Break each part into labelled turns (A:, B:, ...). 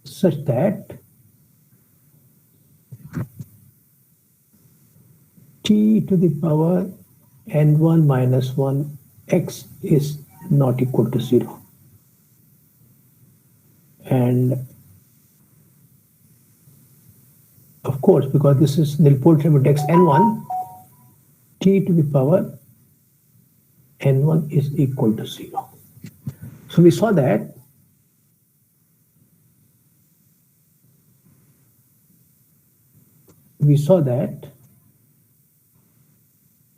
A: such that t to the power n1 minus 1 x is not equal to 0. And of course, because this is nilpotent with x n1, t to the power n1 is equal to 0. So we saw that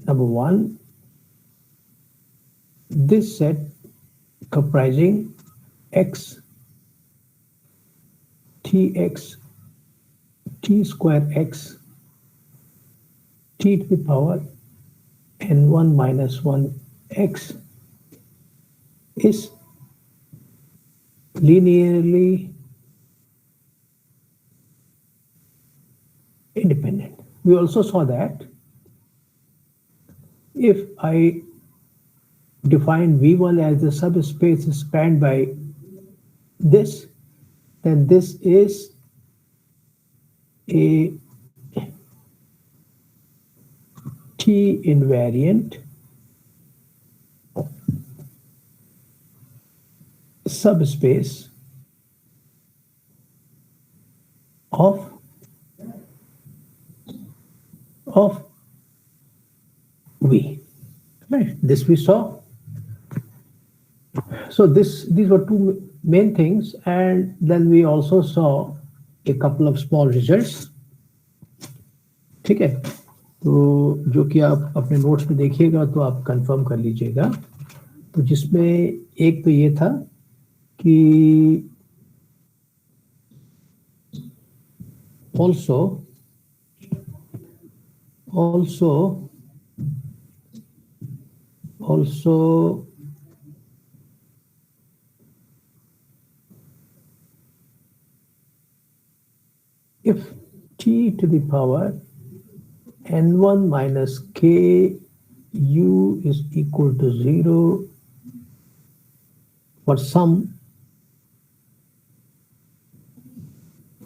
A: number one, this set comprising x, tx, t square x, t to the power n1 minus 1 x is linearly independent. We also saw that if I define V1 as the subspace spanned by this, then this is a T invariant subspace of V. Right. This we saw. So these were two main things, and then we also saw a couple of small results. ठीक है, तो जो कि आप अपने notes में देखिएगा तो आप कंफर्म कर लीजिएगा। तो जिसमें एक तो ये था कि also if t to the power n1 minus k u is equal to 0 for some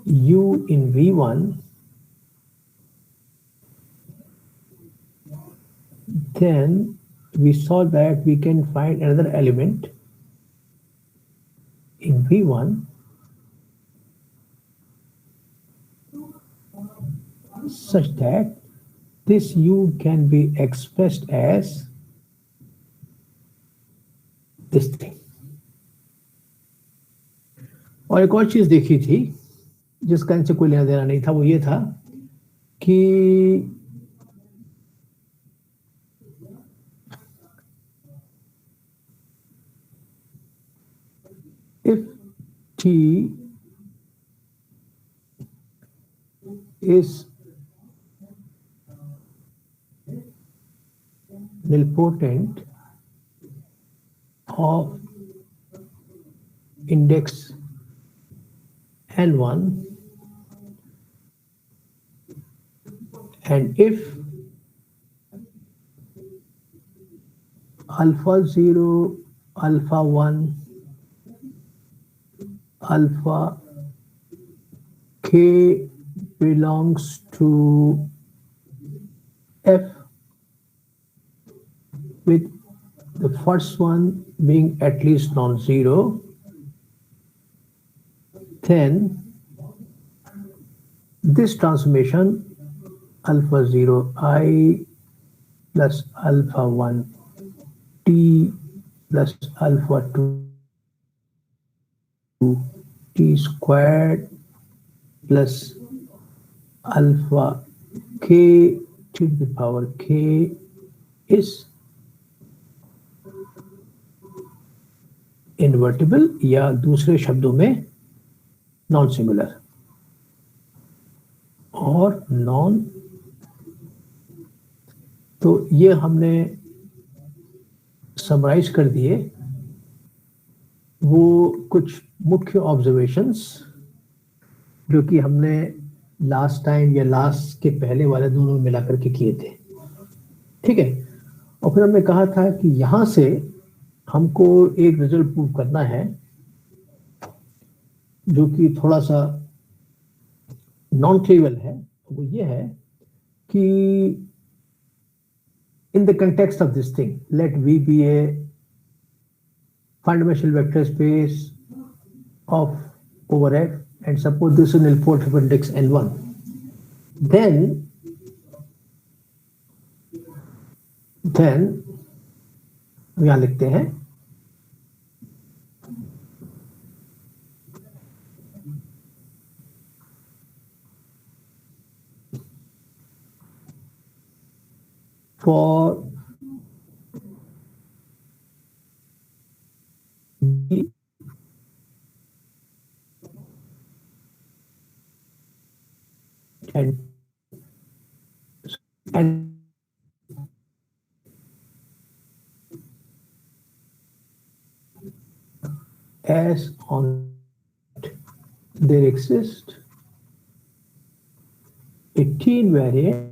A: u in V1, then we saw that we can find another element in V1 such that this u can be expressed as this thing. और एक और चीज देखी थी जिसका इनसे कोई लेना देना नहीं था, वो ये था कि if t is nilpotent of index n1 and if alpha 0, alpha 1, alpha k belongs to F, with the first one being at least non-zero, then this transformation alpha 0 I plus alpha 1 t plus alpha 2 t squared plus alpha k to the power k is invertible या दूसरे शब्दों में non singular और non. तो ये हमने summarise कर दिए वो कुछ मुख्य ऑब्जर्वेशंस जो कि हमने लास्ट टाइम या लास्ट के पहले वाले दोनों मिलाकर के किए थे। ठीक है, और फिर हमने कहा था कि यहां से हमको एक रिजल्ट प्रूव करना है जो कि थोड़ा सा नॉन ट्रिवियल है, वो ये है कि in the context of this thing, let V be a fundamental vector space of over F, and suppose this is an nilpotent index N1, then यहां लिखते हैं for B and as on there exists a teen variant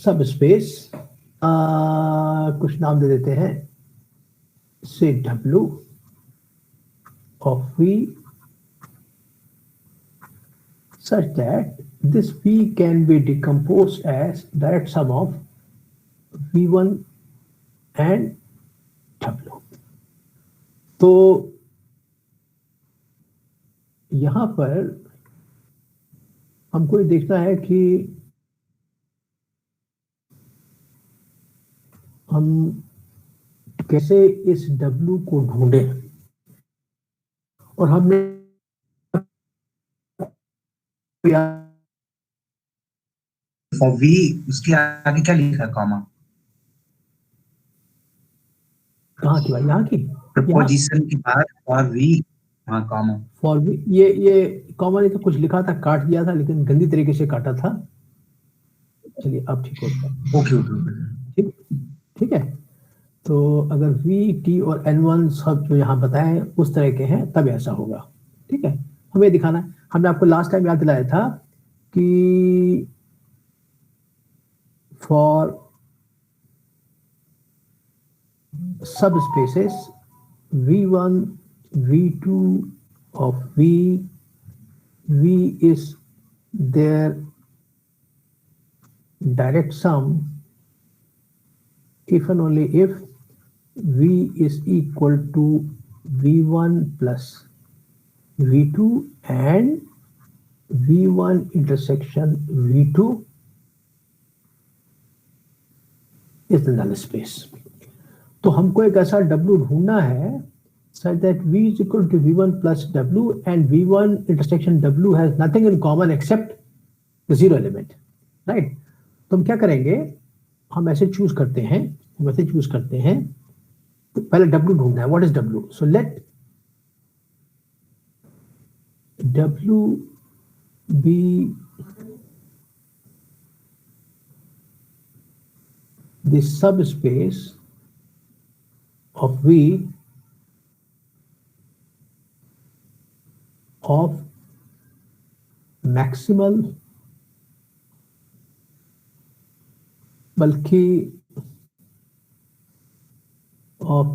A: subspace, कुछ नाम दे देते हैं, से W of V such that this V can be decomposed as direct sum of V1 and W. तो यहां पर हमको ये देखना है कि हम कैसे इस W को ढूंढें, और हमने
B: फॉर V उसके आगे क्या लिखा, कॉमा?
A: कहाँ की भाई, यहाँ की
B: प्रपोजिशन के बाद फॉर V, हाँ कॉमा,
A: फॉर V, ये कॉमा नहीं तो कुछ लिखा था, काट दिया था, लेकिन गंदी तरीके से काटा था। चलिए अब ठीक हो गया।
B: ओके,
A: ठीक है। तो अगर V, T और N1 सब जो यहाँ बताए उस तरह के हैं तब ऐसा होगा। ठीक है, हमें दिखाना है। हमने आपको लास्ट टाइम याद दिलाया था कि for subspaces V1, V2 of V is their direct sum if and only if V is equal to V1 plus V2 and V1 intersection V2 is the null space. तो हमको एक ऐसा W ढूंढना है such that V is equal to V1 plus W and V1 intersection W has nothing in common except the zero element, right? तो हम क्या करेंगे, हम ऐसे चूज करते हैं, तो पहले W ढूंढना है। What is W? So let W be the subspace of V of maximal, बल्कि of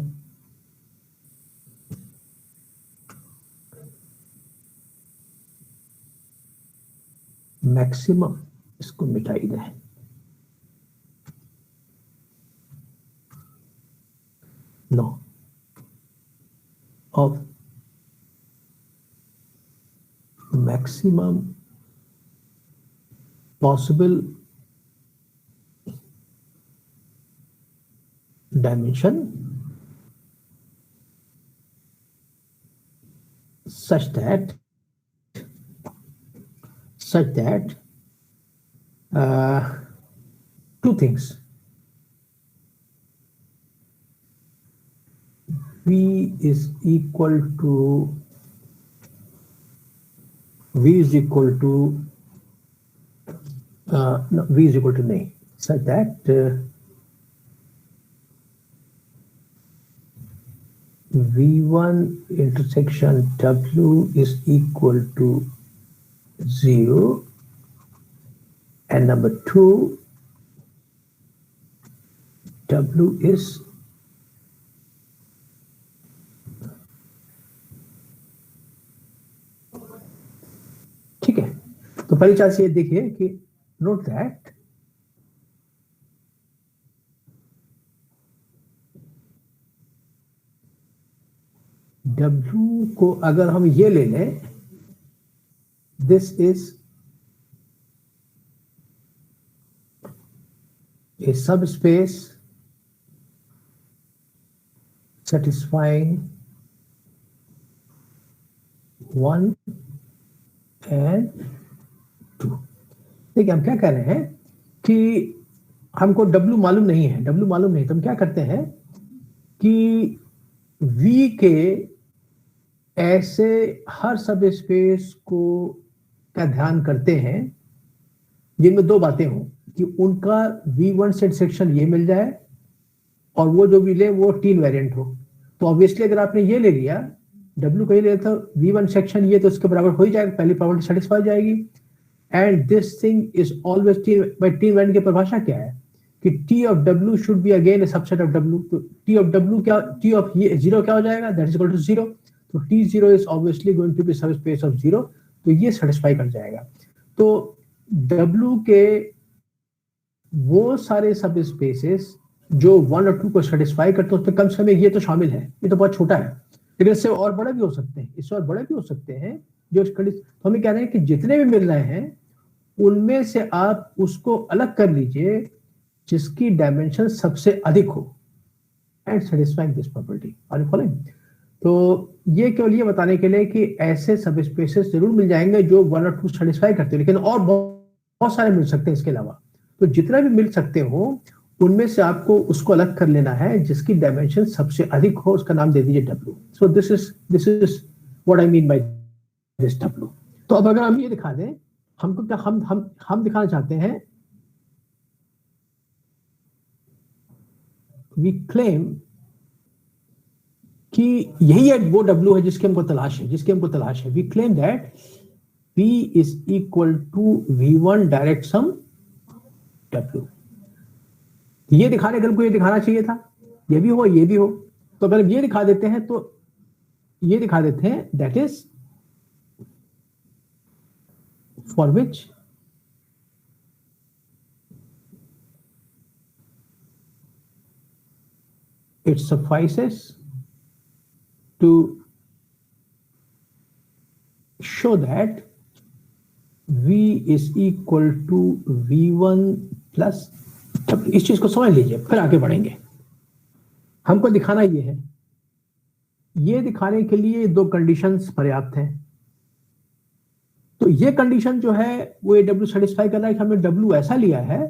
A: मैक्सिमम, इसको मिटाई दें, no, of maximum possible dimension such that two things, V is equal to नहीं, such that V1 intersection W is equal to 0 and number 2 W is ठीक है। तो पहली chart से ये देखिए कि नोट दैट W को अगर हम ये ले लें, this is a subspace satisfying 1 and 2। देखिए हम क्या कह रहे हैं कि हमको W मालूम नहीं है, W मालूम नहीं, तो हम क्या करते हैं कि V के ऐसे हर सब स्पेस को का ध्यान करते हैं जिनमें दो बातें हों कि उनका V1 से सेक्शन ये मिल जाए और वो जो भी ले वो 3 वेरिएंट हो। तो ऑब्वियसली अगर आपने ये ले लिया, W को ये ले तो V1 सेक्शन ये तो इसके बराबर हो ही जाएगा, पहली प्रॉपर्टी सेटिस्फाई हो जाएगी। And this thing is always 3 variant की परिभाषा क्या है कि T of W should be again A subset of W। तो T ऑफ W क्या, T ऑफ ये 0 क्या हो जाएगा, दैट इज इक्वल टू 0। तो T0 is obviously going to be subspace of 0, तो ये सेटिस्फाई कर जाएगा। तो W के वो सारे सब स्पेसेस जो 1 और 2 को सेटिस्फाई करते हैं उसमें कम से कम ये तो शामिल है। ये तो बहुत छोटा है, लेकिन इससे और बड़े भी हो सकते हैं, इससे और बड़े भी हो सकते हैं जो तो हमें कह रहे हैं कि जितने भी मिल रहे हैं उनमें से आप उसको अलग कर लीजिए जिसकी डायमेंशन सबसे अधिक हो and satisfying this property. Are you following? तो ये केवल ये बताने के लिए कि ऐसे सब स्पेसेस जरूर मिल जाएंगे जो 1 और 2 सेटिस्फाई करते हैं, लेकिन और बहुत सारे मिल सकते हैं इसके अलावा। तो जितना भी मिल सकते हो उनमें से आपको उसको अलग कर लेना है जिसकी डायमेंशन सबसे अधिक हो, उसका नाम दे दीजिए W। So this is what I mean by this W। तो अब अगर हम ये दिखा दें, हमको क्या हम दिखाना चाहते हैं, वी क्लेम कि यही है वो W है जिसकी हमको तलाश है, we claim that P is equal to V1 direct sum W। ये दिखाने के हमको ये दिखाना चाहिए था, ये भी हो ये भी हो। तो अगर ये दिखा देते हैं तो ये दिखा देते हैं that is for which it suffices to show that V is equal to V1 plus W। इस चीज को समझ लीजिए, फिर आगे बढ़ेंगे। हमको दिखाना ये है, ये दिखाने के लिए 2 कंडीशंस पर्याप्त हैं। तो ये कंडीशन जो है वो ये W सेटिस्फाई कर रहा है कि हमने W ऐसा लिया है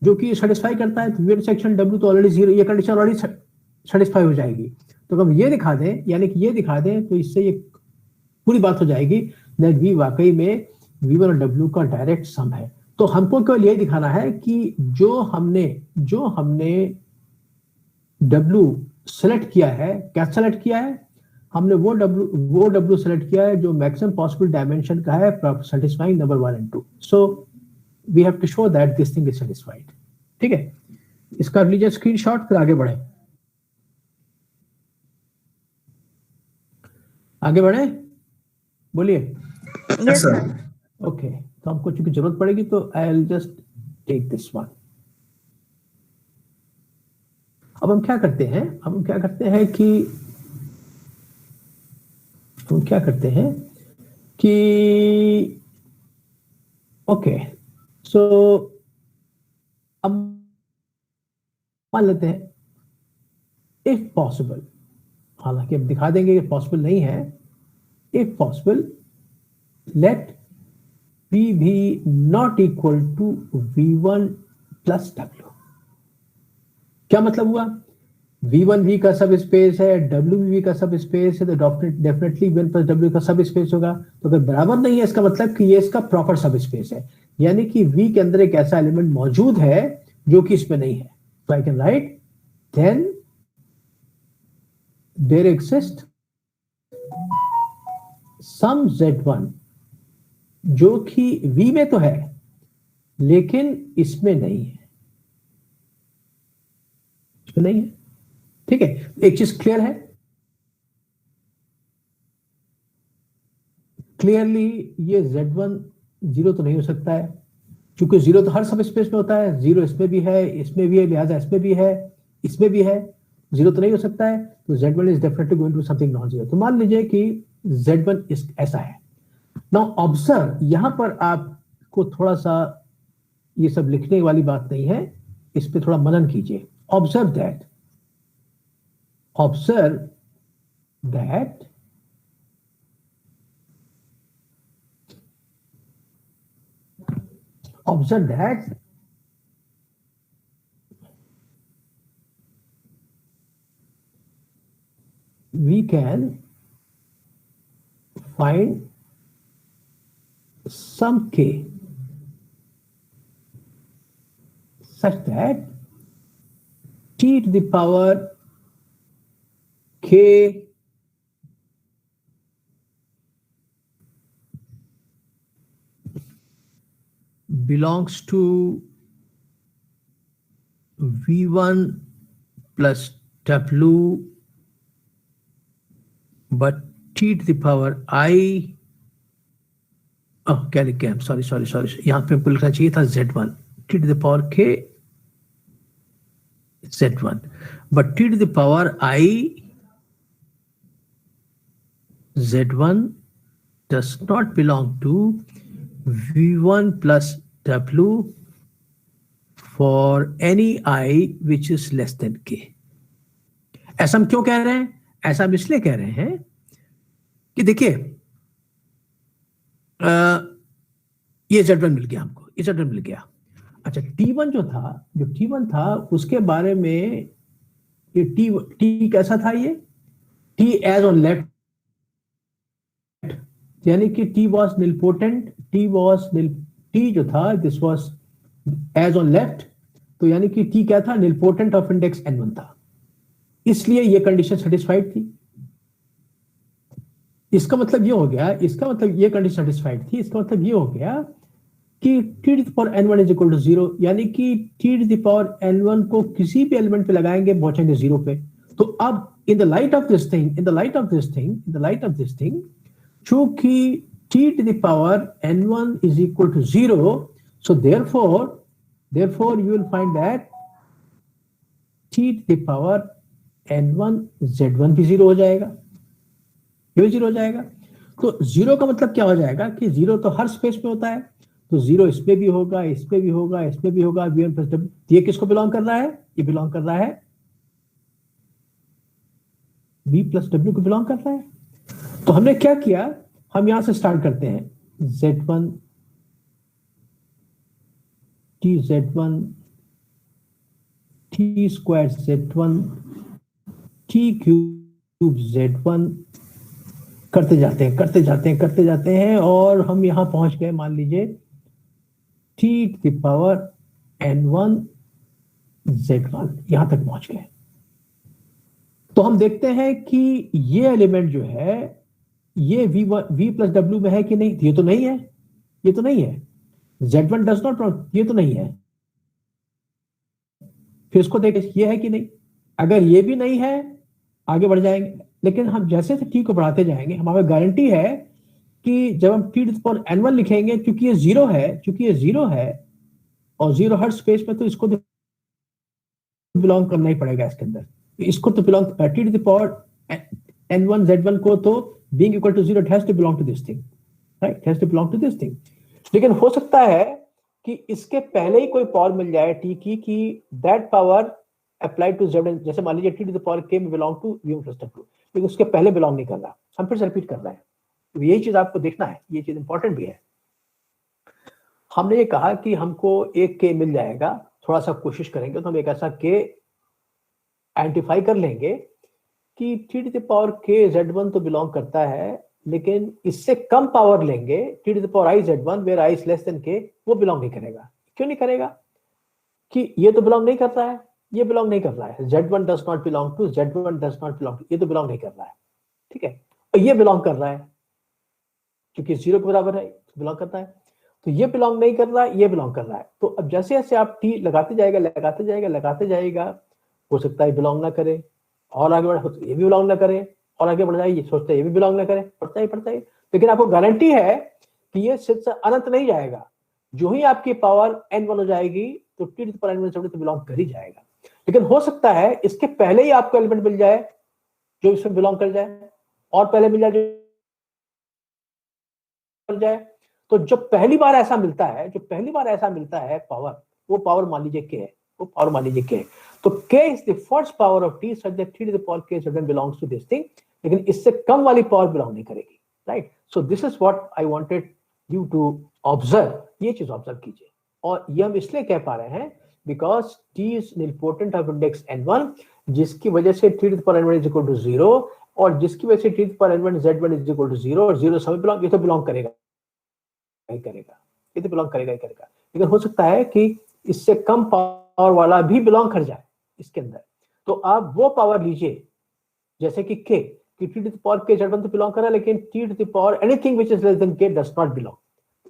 A: जो कि सेटिस्फाई करता है, तो V सेक्शन W तो ऑलरेडी 0, ये कंडीशन ऑलरेडी सेटिस्फाई हो जाएगी। तो हम ये दिखा दें, यानी कि ये दिखा दें, तो इससे ये पूरी बात हो जाएगी दैट V वाकई में V1 और W का डायरेक्ट सम है। तो हमको केवल ये दिखाना है कि जो हमने W सेलेक्ट किया है, क्या सेलेक्ट किया है हमने, वो W सेलेक्ट किया है जो मैक्सिमम पॉसिबल डायमेंशन का है, satisfying number 1 and 2। So we have to show that this thing is satisfied. ठीक है, इसका लीजिए स्क्रीनशॉट, फिर आगे बढ़े बोलिए।
B: Yes, sir.
A: ओके, तो हमको चूंकि जरूरत पड़ेगी तो I will just take this one. अब हम क्या करते हैं कि ओके, सो अब मान लेते हैं इफ पॉसिबल, हालांकि अब दिखा देंगे कि पॉसिबल नहीं है, if possible let P be not equal to V1 plus W। क्या मतलब हुआ, V1 V का सब स्पेस है, W भी V का सब स्पेस है, तो डेफिनेटली V1 plus W का सब स्पेस होगा। तो अगर बराबर नहीं है इसका मतलब कि ये इसका प्रॉपर सब स्पेस है, यानी कि V के अंदर एक ऐसा एलिमेंट मौजूद है जो कि इसमें नहीं है। तो I can write then there exist some Z1 जो कि V में तो है लेकिन इसमें नहीं है, इसमें नहीं है। ठीक है, एक चीज क्लियर है, क्लियरली ये Z1 जीरो तो नहीं हो सकता है, क्योंकि जीरो तो हर सब स्पेस में होता है, जीरो इसमें भी है, इसमें भी है, लिहाजा इसमें भी है, इसमें भी है, जीरो तो नहीं हो सकता है। तो Z1 is definitely going to something non zero. तो मान लीजिए कि Z1 इस ऐसा है। नाउ ऑब्जर्व, यहां पर आपको थोड़ा सा ये सब लिखने वाली बात नहीं है, इस पे थोड़ा मनन कीजिए। Observe that, observe that observe that we can find some k such that t to the power k belongs to v1 plus w, but t to the power I, क्या लिखे हम, सॉरी सॉरी सॉरी, यहां पे हमको लिखना चाहिए था Z1, t to the power k Z1, but t to the power I Z1 does not belong to v1 plus w for any I which is less than k। ऐसा हम क्यों कह रहे हैं? ऐसा हम इसलिए कह रहे हैं कि देखिए ये Z1 मिल गया हमको, ये Z1 मिल गया। अच्छा, T1 जो T1 था उसके बारे में, ये T कैसा था? ये T एज ऑन लेफ्ट, यानी कि T वॉज निलपोटेंट, T जो था this was as on left, तो यानी कि T क्या था? निलपोटेंट ऑफ इंडेक्स N1 था, इसलिए ये कंडीशन सेटिस्फाइड थी। इसका मतलब ये हो गया, इसका मतलब ये कंडीशन सेटिस्फाइड थी, इसका मतलब ये हो गया कि t to the power n1 is equal to 0, यानी कि t to the power n1 को किसी भी एलिमेंट पे लगाएंगे पहुंचेंगे 0 पे। तो अब in the light of this thing, चूंकि t to the power n1 is equal to 0, so therefore you will find that t to the power n1 Z1 भी 0 हो जाएगा, ये भी 0 हो जाएगा। तो 0 का मतलब क्या हो जाएगा कि 0 तो हर स्पेस में होता है, तो 0 इसमें भी होगा, इसमें भी होगा, इसमें भी होगा, v1 प्लस w। ये किसको बिलोंग कर रहा है? ये बिलोंग कर रहा है v प्लस w को बिलोंग कर रहा है। तो हमने क्या किया, हम यहां से स्टार्ट करते हैं, Z1 t Z1 t square Z1 t cube Z1 करते जाते हैं और हम यहां पहुंच गए, मान लीजिए t की पावर n1 Z1, यहां तक पहुंच गए। तो हम देखते हैं कि ये एलिमेंट जो है ये v प्लस w में है कि नहीं? ये तो नहीं है, Z1 डज नॉट, ये तो नहीं है। फिर इसको देखें, ये है कि नहीं? अगर ये भी नहीं है, आगे बढ़ जाएंगे, लेकिन हम जैसे t को बढ़ाते जाएंगे, हमारे गारंटी है कि जब हम t to the power n1 लिखेंगे, क्योंकि ये 0 है और 0 हर स्पेस में, तो इसको बिलोंग करना ही पड़ेगा इसके अंदर, इसको तो belong t to the power n1 Z1 को तो being equal to 0 it has to belong to this thing, right? It has to belong to this thing। लेकिन हो सकता है कि इसके पहले ही कोई पावर मिल जाए t की, कि that power applied to Z1, जैसे मान लीजिए t to the power k में belong to v1 plus w, लेकिन उसके पहले बिलोंग नहीं कर रहा। हम फिर से रिपीट कर रहे हैं, तो यही चीज आपको देखना है, ये चीज इंपॉर्टेंट भी है। हमने ये कहा कि हमको एक k मिल जाएगा, थोड़ा सा कोशिश करेंगे तो हम एक ऐसा k आइडेंटिफाई कर लेंगे कि t to the power k Z1 तो बिलोंग करता है, लेकिन इससे कम पावर लेंगे t to the power I Z1 where I is less than k, वो बिलोंग नहीं करेगा। क्यों नहीं करेगा? कि ये तो बिलोंग नहीं कर रहा है, ये बिलोंग नहीं कर रहा है, Z1 does not belong to, ये तो बिलोंग नहीं कर रहा है, ठीक है। और ये बिलोंग कर रहा है, क्योंकि 0 के बराबर है, बिलोंग करता है। तो ये बिलोंग नहीं कर रहा है, ये बिलोंग कर रहा है। तो अब जैसे जैसे आप टी लगाते जाएगा, हो सकता है बिलोंग ना करे, और आगे बढ़े ये भी बिलोंग ना करे, और आगे बढ़ जाए ये सोचता है ये भी बिलोंग ना करे, पढ़ता ही। लेकिन आपको गारंटी है कि ये सिर्फ से अनंत नहीं जाएगा। जो ही आपकी पावर n1 हो जाएगी तो T to the power n1 तो बिलोंग कर ही जाएगा। लेकिन हो सकता है इसके पहले ही आपको एलिमेंट मिल जाए जो इसमें बिलोंग कर जाए, और पहले मिल जाए। तो जो पहली बार ऐसा मिलता है पावर, वो पावर मान लीजिए के है, तो k is the first power of t such that t to the power k sudden belongs to this thing. लेकिन इससे कम वाली पावर बिलोंग नहीं करेगी, right. So this is what I wanted you to observe, ये चीज observe कीजिए। और ये हम इसलिए कह पा रहे हैं because t is important of index n1, जिसकी वजह से t to the power n1 is equal to 0, और जिसकी वजह से t to the power n1 z1 is equal to 0, और 0 सब बिलोंग, ये तो बिलोंग करेगा ही करेगा, ये तो बिलोंग करेगा ही करेगा। लेकिन हो सकता है कि इससे कम पावर वाला भी बिलोंग कर जाए इसके अंदर। तो आप वो पावर लीजिए जैसे कि k, कि t to the power k z1 तो बिलोंग कर रहा है, लेकिन t to the power anything which is less than k does not belong,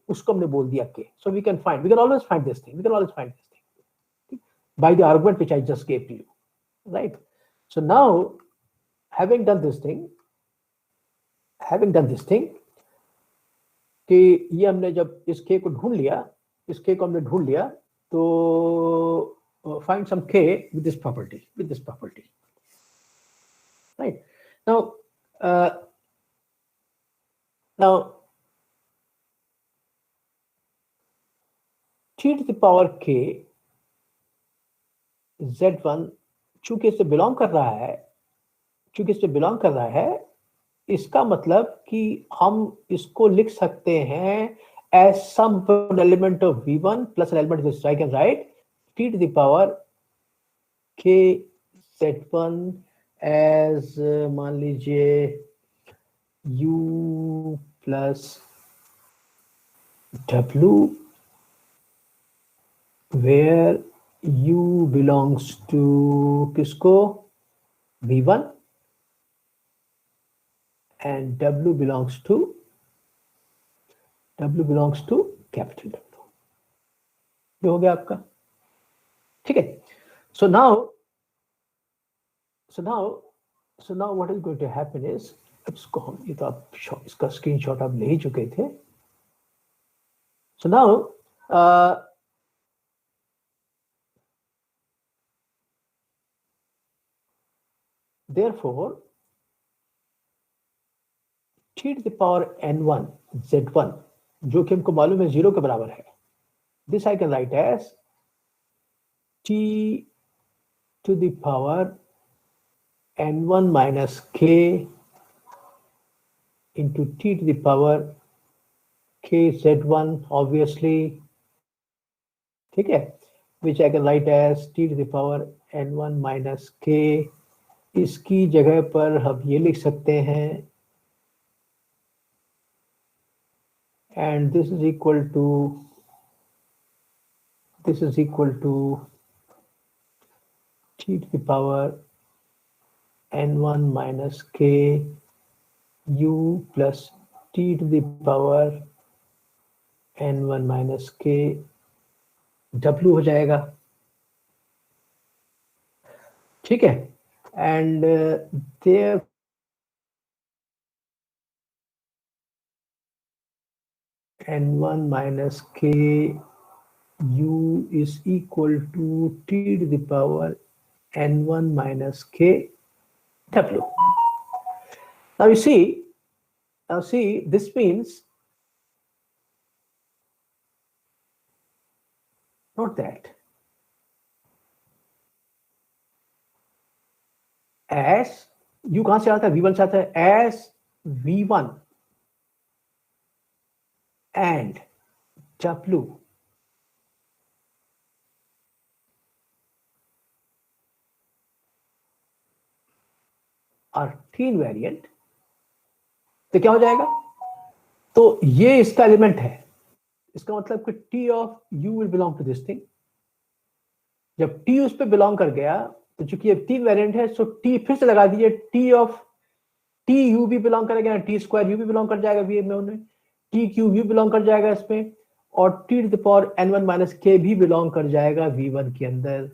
A: उसको हमने बोल दिया k। So we can always find this thing by the argument which I just gave to you, right? So now having done this thing कि ये हमने जब इस k को ढूंढ लिया, तो find some k with this property, right? Now t to the power k z1 चूंकि इससे बिलोंग कर रहा है, इसका मतलब कि हम इसको लिख सकते हैं as some element of v1 plus an element which I can write t to the power k z1 as मान लीजिए u plus w, where u belongs to किसको, v1, and w belongs to capital W। ये हो गया आपका, ठीक है। So now what is going to happen is, इसको हम, ये तो आप इसका स्क्रीनशॉट आप ले ही चुके थे। So now therefore t to the power n1 z1 जो कि हमको मालूम है 0 के बराबर है, this I can write as t to the power n1 minus k into t to the power k z1 obviously, ठीक है, which I can write as t to the power n1 minus k। इसकी जगह पर हम ये लिख सकते हैं and this is equal to t to the power n1 minus k u plus t to the power n1 minus k w हो जाएगा, ठीक है। and there n1 minus k u is equal to t to the power n1 minus k w. Now you see, this means not that as u कहां से आता है, v1 से आता है, as v1 and w are t invariant, तो क्या हो जाएगा, तो ये इसका एलिमेंट है, इसका मतलब कि t of u will belong to this thing. जब t उस पे बिलोंग कर गया तो चूंकि ये t वेरिएंट है, सो t फिर से लगा दीजिए, t ऑफ t u भी बिलोंग करेगा, t स्क्वायर u भी बिलोंग कर जाएगा, v में उन्हें t क्यूब u बिलोंग कर जाएगा इसमें, और T to the power n1 minus के भी बिलोंग कर जाएगा v1 के अंदर।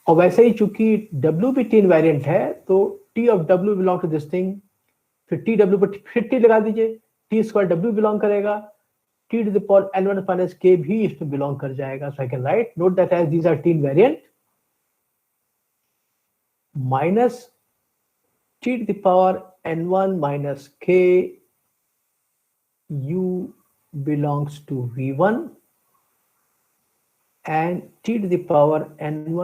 A: और वैसे ही चूंकि w भी टी इनवेरिएंट है तो t of w belong to this thing, फिर टी डब्ल्यू पर फिर टी लगा दीजिए, टी स्क्वायर डब्ल्यू बिलोंग करेगा, T to the power n1 minus के भी इसमें बिलोंग कर जाएगा। So I can write note that as these are T invariant minus t to the power n1 minus k u belongs to v1 and t to the power n1